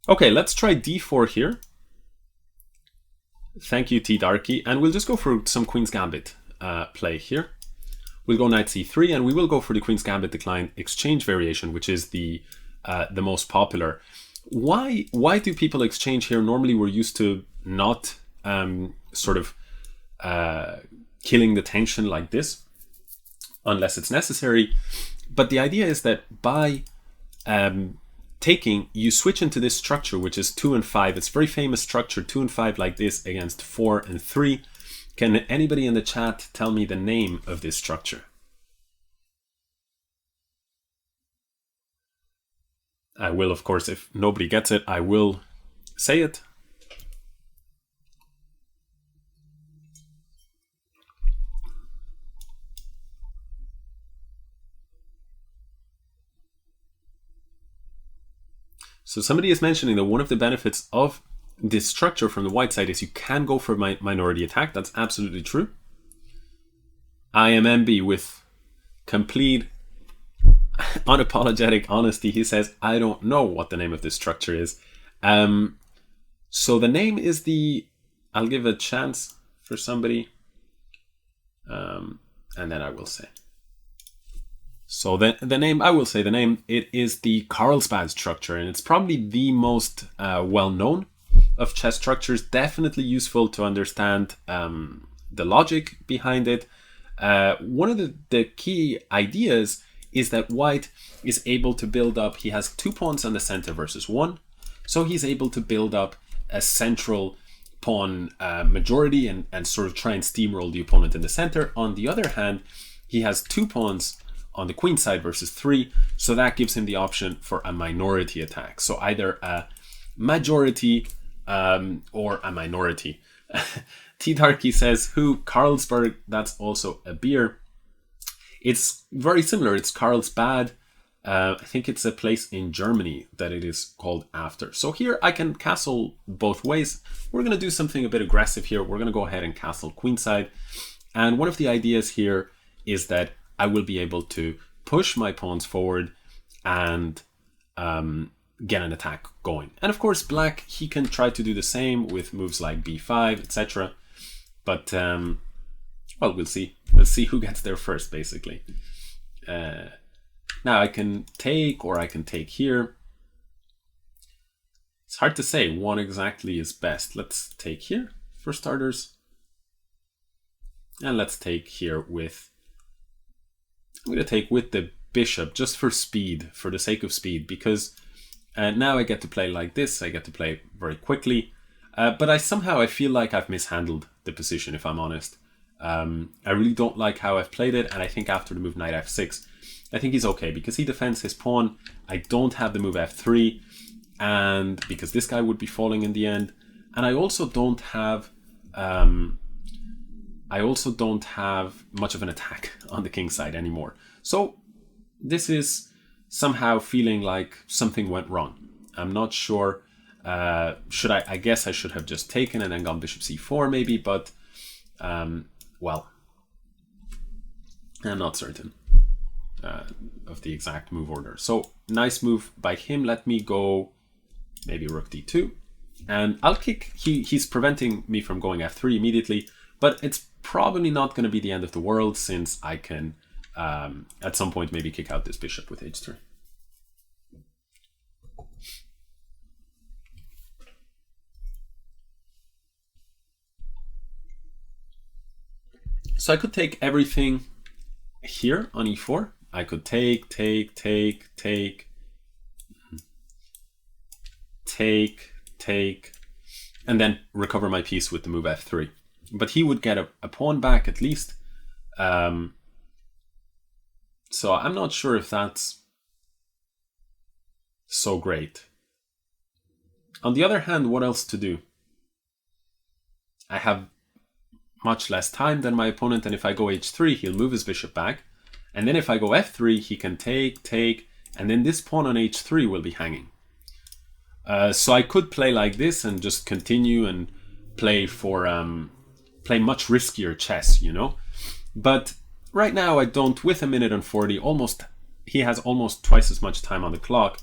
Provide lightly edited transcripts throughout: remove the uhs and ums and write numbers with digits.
Okay, let's try d4 here. Thank you, T Darky. And we'll just go for some Queen's Gambit play here. We'll go knight c3, and we will go for the Queen's Gambit decline exchange variation, which is the most popular. Why do people exchange here? Normally we're used to not sort of killing the tension like this, unless it's necessary. But the idea is that by taking, you switch into this structure, which is 2 and 5. It's a very famous structure, 2 and 5 like this against 4 and 3. Can anybody in the chat tell me the name of this structure? I will, of course, if nobody gets it, I will say it. So somebody is mentioning that one of the benefits of this structure from the white side is you can go for minority attack. That's absolutely true. I am MB with complete unapologetic honesty. He says, I don't know what the name of this structure is. So the name is the, I'll give a chance for somebody. And then I will say. So the name, I will say the name, it is the Carlsbad structure, and it's probably the most well-known of chess structures. Definitely useful to understand the logic behind it. One of the key ideas is that white is able to build up, he has 2 pawns on the center versus 1, so he's able to build up a central pawn majority and sort of try and steamroll the opponent in the center. On the other hand, he has 2 pawns on the queen side versus 3, so that gives him the option for a minority attack. So either a majority or a minority. T Darky says, who? Carlsbad, that's also a beer. It's very similar, it's Carlsbad. I think it's a place in Germany that it is called after. So here I can castle both ways. We're going to do something a bit aggressive here. We're going to go ahead and castle queenside. And one of the ideas here is that I will be able to push my pawns forward and get an attack going. And of course, black, he can try to do the same with moves like b5, etc. But, well, we'll see. We'll see who gets there first, basically. Now I can take, or I can take here. It's hard to say what exactly is best. Let's take here for starters. And let's take here with, I'm going to take with the bishop just for speed, for the sake of speed, because now I get to play like this. I get to play very quickly. But I feel like I've mishandled the position, if I'm honest. I really don't like how I've played it, and I think after the move knight f6, I think he's okay, because he defends his pawn. I don't have the move f3, and because this guy would be falling in the end. And I also don't have much of an attack on the king side anymore. So this is somehow feeling like something went wrong. I'm not sure. I guess I should have just taken and then gone bishop c4 maybe, but well, I'm not certain of the exact move order. So nice move by him. Let me go maybe rook d2, and I'll kick. He's preventing me from going f3 immediately, but it's probably not going to be the end of the world, since I can at some point maybe kick out this bishop with h3. So I could take everything here on e4. I could take, and then recover my piece with the move f3. But he would get a pawn back at least. So I'm not sure if that's so great. On the other hand, what else to do? I have much less time than my opponent, and if I go h3, he'll move his bishop back. And then if I go f3, he can take, and then this pawn on h3 will be hanging. So I could play like this and just continue and play for play much riskier chess, you know. But right now I don't. With a minute and 40, he has almost twice as much time on the clock.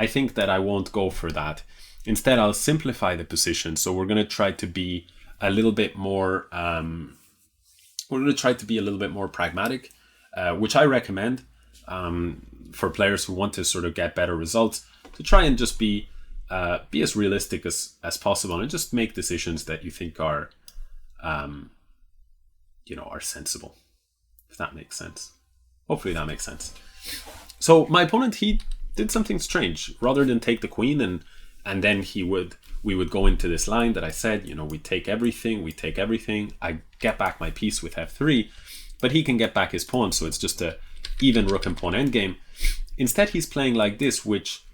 I think that I won't go for that. Instead, I'll simplify the position. So we're going to try to be a little bit more pragmatic, which I recommend for players who want to sort of get better results, to try and just be as realistic as possible and just make decisions that you think are are sensible, if that makes sense. Hopefully that makes sense. So my opponent, he did something strange. Rather than take the queen and then we would go into this line that I said, we take everything, I get back my piece with f3, but he can get back his pawn, so it's just a even rook and pawn endgame. Instead, he's playing like this, which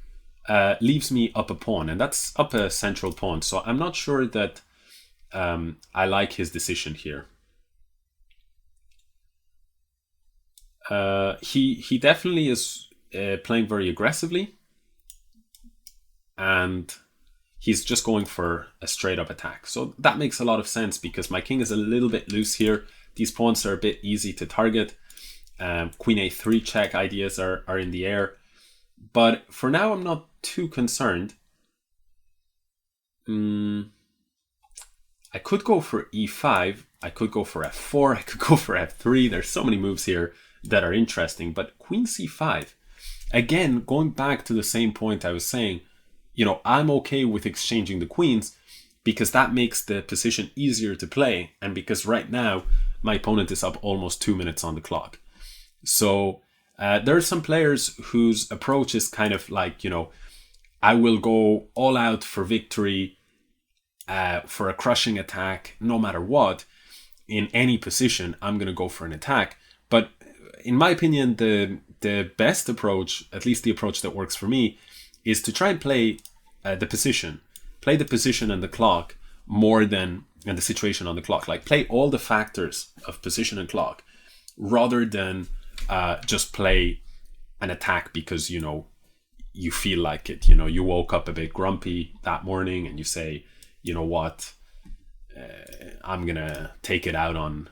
leaves me up a pawn, and that's up a central pawn. So I'm not sure that I like his decision here. He definitely is playing very aggressively, and he's just going for a straight up attack. So that makes a lot of sense because my king is a little bit loose here. These pawns are a bit easy to target. Queen a3 check ideas are in the air. But for now, I'm not too concerned. I could go for e5. I could go for f4. I could go for f3. There's so many moves here that are interesting. But queen c5. Again, going back to the same point I was saying, I'm okay with exchanging the queens because that makes the position easier to play. And because right now, my opponent is up almost 2 minutes on the clock. So there are some players whose approach is kind of like, I will go all out for victory, for a crushing attack, no matter what. In any position, I'm going to go for an attack. But in my opinion, the best approach, at least the approach that works for me, is to try and play the position. Play the position and the clock more than and the situation on the clock. Like play all the factors of position and clock rather than just play an attack because, you feel like it. You woke up a bit grumpy that morning and you say, what, I'm going to take it out on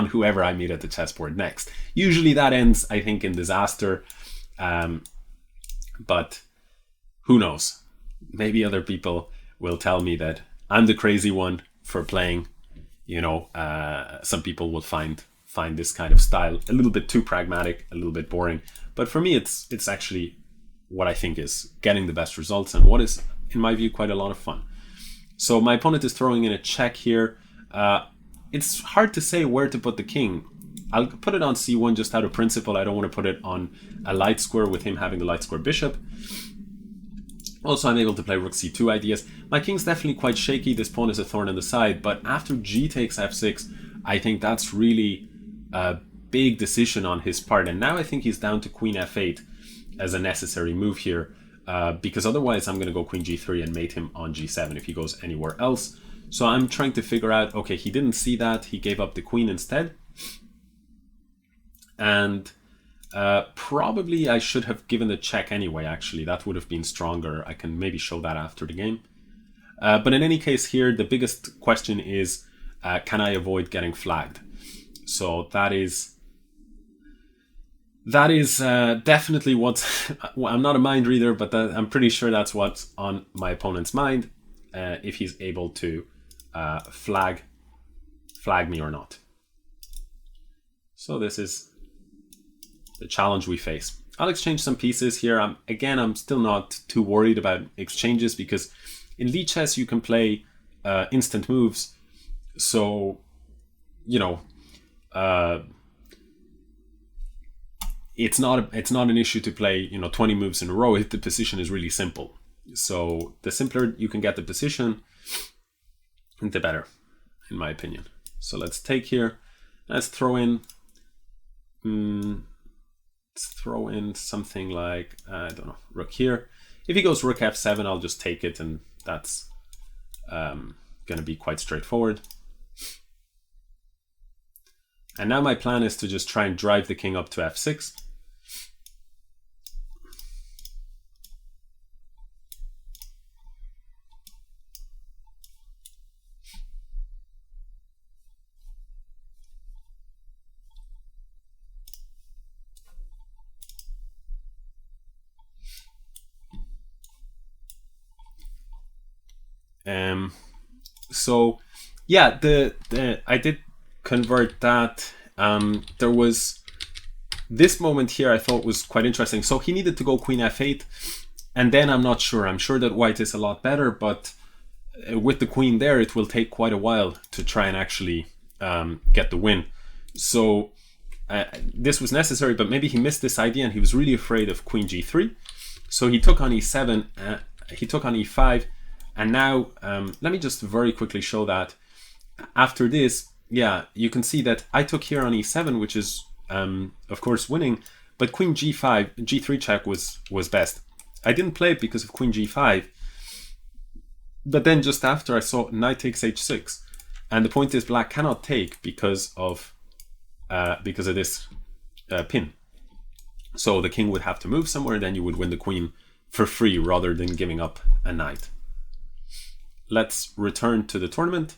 whoever I meet at the chessboard next. Usually that ends, I think, in disaster. But who knows? Maybe other people will tell me that I'm the crazy one for playing. Some people will find this kind of style a little bit too pragmatic, a little bit boring. But for me, it's actually what I think is getting the best results and what is, in my view, quite a lot of fun. So my opponent is throwing in a check here. It's hard to say where to put the king. I'll put it on c1 just out of principle. I don't want to put it on a light square with him having the light square bishop. Also, I'm able to play rook c2 ideas. My king's definitely quite shaky. This pawn is a thorn in the side. But after g takes f6, I think that's really a big decision on his part. And now I think he's down to queen f8 as a necessary move here. Because otherwise I'm going to go queen g3 and mate him on g7 if he goes anywhere else. So I'm trying to figure out, okay, he didn't see that. He gave up the queen instead. And probably I should have given the check anyway, actually. That would have been stronger. I can maybe show that after the game. But in any case here, the biggest question is, can I avoid getting flagged? So that is definitely what's... I'm not a mind reader, but I'm pretty sure that's what's on my opponent's mind, if he's able to flag me or not. So this is the challenge we face. I'll exchange some pieces here. I'm still not too worried about exchanges because in Lichess you can play instant moves. So, it's not an issue to play 20 moves in a row if the position is really simple. So the simpler you can get the position, the better, in my opinion. So let's take here. Let's throw in. Let's throw in something like, I don't know, rook here. If he goes rook f7, I'll just take it, and that's going to be quite straightforward. And now my plan is to just try and drive the king up to f6. So yeah, I did convert that. There was this moment here I thought was quite interesting. So he needed to go queen f8, and then I'm not sure. I'm sure that white is a lot better, but with the queen there, it will take quite a while to try and actually get the win. So this was necessary, but maybe he missed this idea and he was really afraid of queen g3. So he took on e7, he took on e5, and now let me just very quickly show that. After this, yeah, you can see that I took here on e7, which is of course winning, but queen g5, g3 check was best. I didn't play it because of queen g5, but then just after I saw knight takes h6, and the point is black cannot take because of this pin. So the king would have to move somewhere, and then you would win the queen for free rather than giving up a knight. Let's return to the tournament.